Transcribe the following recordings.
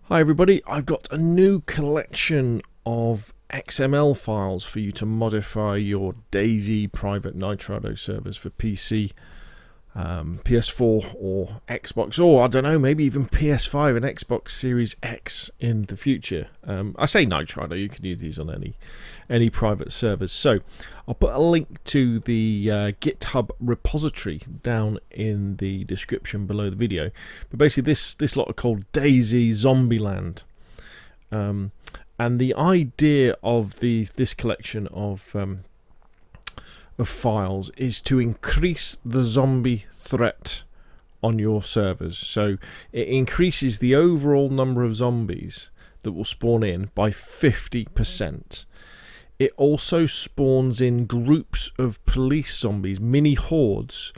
Hi everybody, I've got a new collection of XML files for you to modify your DayZ Private Nitrado servers for PC, PS4 or Xbox, or I don't know, maybe even PS5 and Xbox Series X in the future. I say Nitrado, you can use these on any private servers. So I'll put a link to the GitHub repository down in the description below the video. But basically this lot are called DayZ Zombieland. And the idea of this collection of files is to increase the zombie threat on your servers. So it increases the overall number of zombies that will spawn in by 50%. It also spawns in groups of police zombies, mini hordes,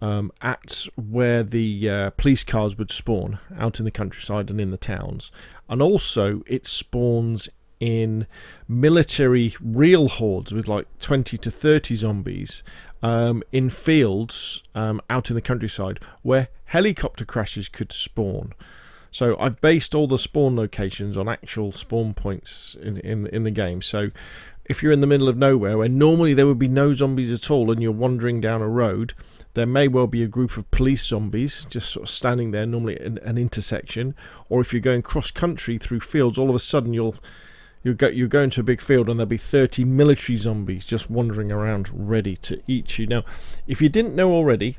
at where the police cars would spawn, out in the countryside and in the towns. And also it spawns in military real hordes with like 20 to 30 zombies in fields out in the countryside where helicopter crashes could spawn. So I've based all the spawn locations on actual spawn points in the game. So if you're in the middle of nowhere where normally there would be no zombies at all and you're wandering down a road, there may well be a group of police zombies just sort of standing there, normally at an intersection. Or if you're going cross country through fields, all of a sudden you'll go into a big field and there'll be 30 military zombies just wandering around ready to eat you. Now, if you didn't know already,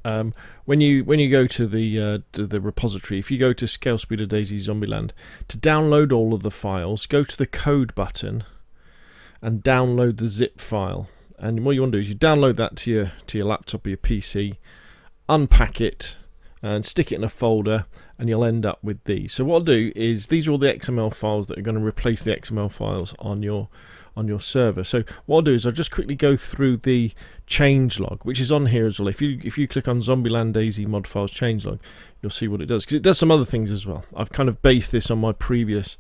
when you go to the repository, if you go to Scale Speed of DayZ Zombieland, to download all of the files, go to the code button and download the zip file. And what you want to do is you download that to your laptop or your PC, unpack it and stick it in a folder, and you'll end up with these. So what I'll do is these are all the XML files that are going to replace the XML files on your server. So what I'll do is I'll just quickly go through the changelog, which is on here as well. If you click on Zombieland DayZ mod files changelog, you'll see what it does, because it does some other things as well. I've kind of based this on my previous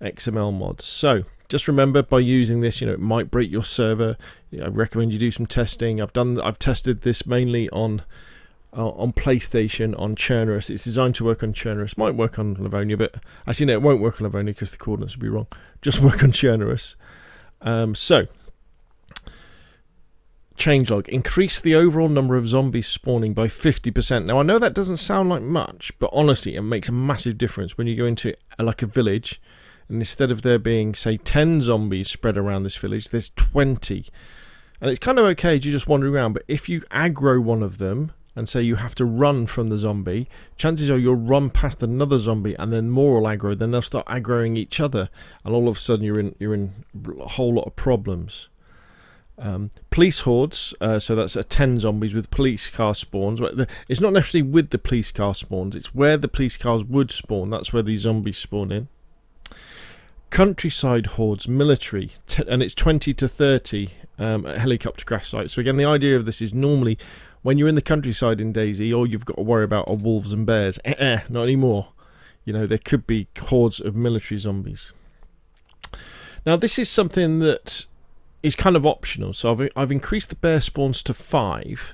XML mods. So just remember, by using this, it might break your server. I recommend you do some testing. I've tested this mainly on PlayStation, on Chernarus. It's designed to work on Chernarus. Might work on Livonia, but actually no, it won't work on Livonia because the coordinates would be wrong. Just work on Chernarus. So changelog, increase the overall number of zombies spawning by 50%. Now I know that doesn't sound like much, but honestly it makes a massive difference when you go into like a village, and instead of there being say 10 zombies spread around this village, there's 20. And it's kind of okay to just wander around, but if you aggro one of them and say you have to run from the zombie, chances are you'll run past another zombie and then more will aggro, then they'll start aggroing each other, and all of a sudden you're in a whole lot of problems. Police hordes, so that's 10 zombies with police car spawns. It's not necessarily with the police car spawns, it's where the police cars would spawn, that's where these zombies spawn in. Countryside hordes, military, and it's 20 to 30 at helicopter crash sites. So again, the idea of this is normally when you're in the countryside in DayZ, all you've got to worry about are wolves and bears. Not anymore. There could be hordes of military zombies. Now this is something that is kind of optional. So I've increased the bear spawns to 5,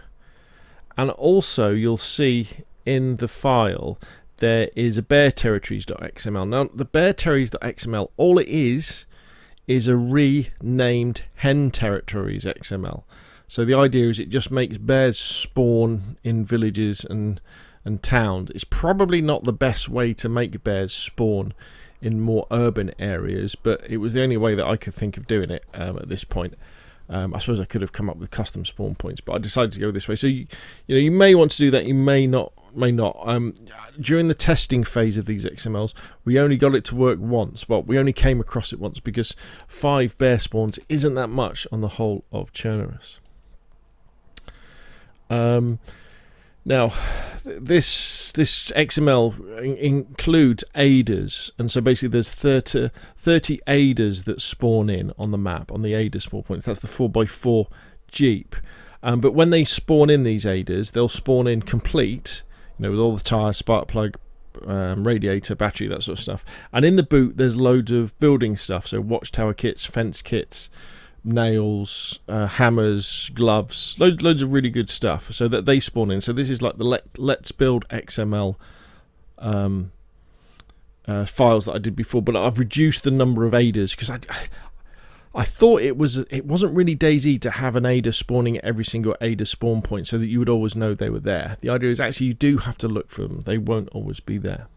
and also you'll see in the file there is a bear territories.xml. Now the bear territories.xml, all it is a renamed hen territories XML. So the idea is it just makes bears spawn in villages and towns. It's probably not the best way to make bears spawn in more urban areas, but it was the only way that I could think of doing it at this point. I suppose I could have come up with custom spawn points, but I decided to go this way. So you may want to do that, you may not. During the testing phase of these XMLs, we only got it to work once. Well, we only came across it once because 5 bear spawns isn't that much on the whole of Chernarus. Now this XML includes aiders, and so basically there's 30 aiders that spawn in on the map, on the aider spawn points. That's the 4x4 Jeep. But when they spawn in, these aiders, they'll spawn in complete, with all the tyres, spark plug, radiator, battery, that sort of stuff. And in the boot there's loads of building stuff, so watchtower kits, fence kits, nails, hammers, gloves, loads of really good stuff, so that they spawn in. So this is like the Let's Build XML files that I did before, but I've reduced the number of aiders because I thought it wasn't really DayZ to have an aider spawning at every single aider spawn point so that you would always know they were there. The idea is actually you do have to look for them. They won't always be there.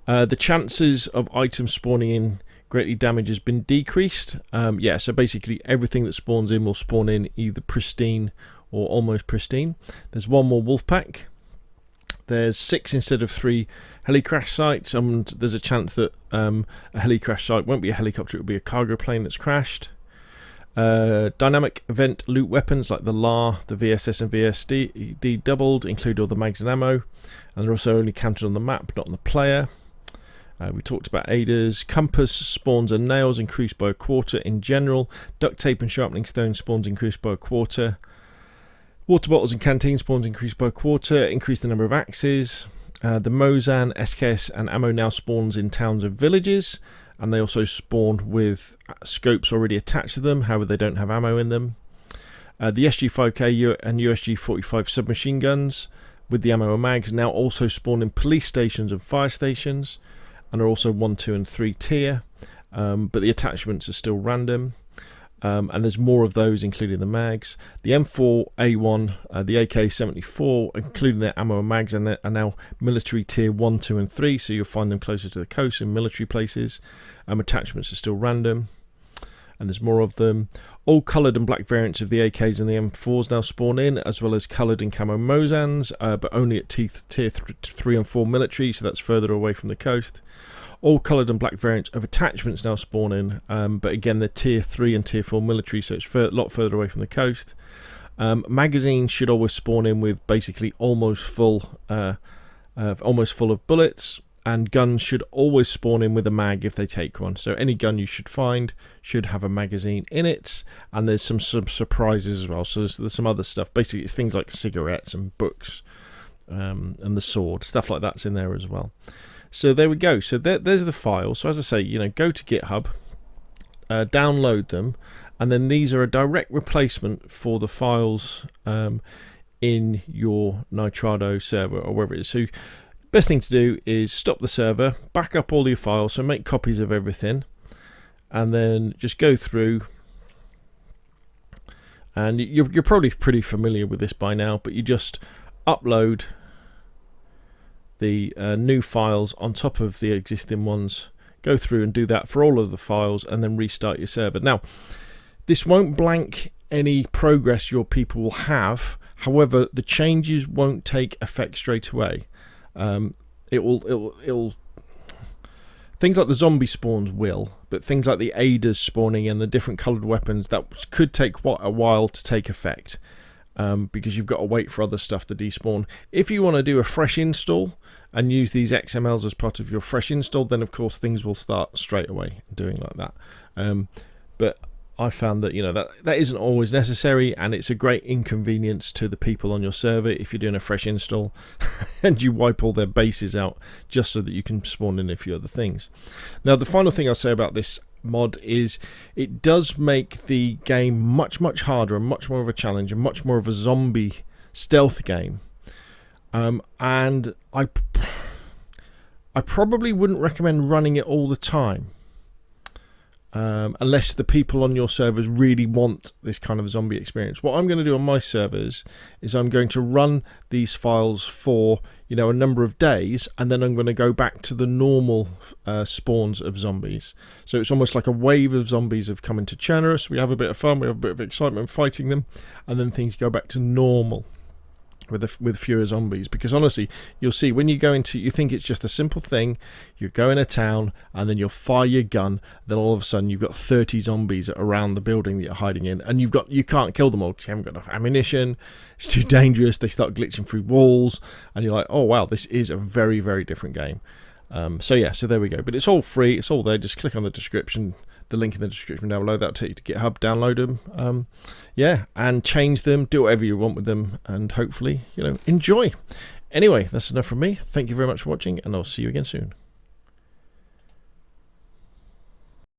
The chances of items spawning in greatly damaged has been decreased. Yeah, so basically everything that spawns in will spawn in either pristine or almost pristine. There's one more wolf pack. There's 6 instead of 3 heli-crash sites, and there's a chance that a heli-crash site won't be a helicopter, it will be a cargo plane that's crashed. Dynamic event loot weapons like the LAR, the VSS and VSD doubled, include all the mags and ammo, and they're also only counted on the map, not on the player. We talked about aiders. Compass spawns and nails increased by 1/4 in general. Duct tape and sharpening stone spawns increased by 1/4. Water bottles and canteen spawns increased by 1/4. Increased the number of axes. The Mosan, SKS and ammo now spawns in towns and villages, and they also spawn with scopes already attached to them, however they don't have ammo in them. The SG5K and USG45 submachine guns with the ammo and mags now also spawn in police stations and fire stations, and are also 1, 2 and 3 tier, but the attachments are still random. And there's more of those, including the mags. The M4A1, the AK-74, including their ammo and mags, are now military tier 1, 2 and 3, so you'll find them closer to the coast in military places. Attachments are still random, and there's more of them. All coloured and black variants of the AKs and the M4s now spawn in, as well as coloured and camo Mosans, but only at tier 3 and 4 military, so that's further away from the coast. All coloured and black variants of attachments now spawn in, but again they're tier 3 and tier 4 military, so it's a lot further away from the coast. Magazines should always spawn in with basically almost full of bullets, and guns should always spawn in with a mag if they take one. So any gun you should find should have a magazine in it, and there's some surprises as well. So there's some other stuff. Basically it's things like cigarettes and books, and the sword, stuff like that's in there as well. So there we go. So there's the files. So as I say, go to GitHub, download them, and then these are a direct replacement for the files in your Nitrado server or wherever it is. So best thing to do is stop the server, back up all your files, so make copies of everything, and then just go through. And you're probably pretty familiar with this by now, but you just upload the new files on top of the existing ones, go through and do that for all of the files, and then restart your server. Now this won't blank any progress your people will have, however the changes won't take effect straight away. It'll things like the zombie spawns will, but things like the aiders spawning and the different coloured weapons, that could take quite a while to take effect, because you've got to wait for other stuff to despawn. If you want to do a fresh install and use these XMLs as part of your fresh install, then of course things will start straight away doing like that. But I found that that isn't always necessary, and it's a great inconvenience to the people on your server if you're doing a fresh install and you wipe all their bases out just so that you can spawn in a few other things. Now the final thing I'll say about this mod is it does make the game much harder and much more of a challenge and much more of a zombie stealth game, and I probably wouldn't recommend running it all the time, unless the people on your servers really want this kind of zombie experience. What I'm going to do on my servers is I'm going to run these files for a number of days, and then I'm going to go back to the normal spawns of zombies. So it's almost like a wave of zombies have come into churn us. We have a bit of fun, we have a bit of excitement fighting them, and then things go back to normal with fewer zombies. Because honestly, you'll see when you go into, you think it's just a simple thing, you go in a town and then you'll fire your gun, then all of a sudden you've got 30 zombies around the building that you're hiding in, and you can't kill them all because you haven't got enough ammunition, it's too dangerous, they start glitching through walls, and you're like, oh wow, this is a very different game. So there we go. But it's all free, it's all there. Just click on the description, the link in the description down below, that'll take you to GitHub, download them, and change them, do whatever you want with them, and hopefully enjoy. Anyway, that's enough from me. Thank you very much for watching, and I'll see you again soon.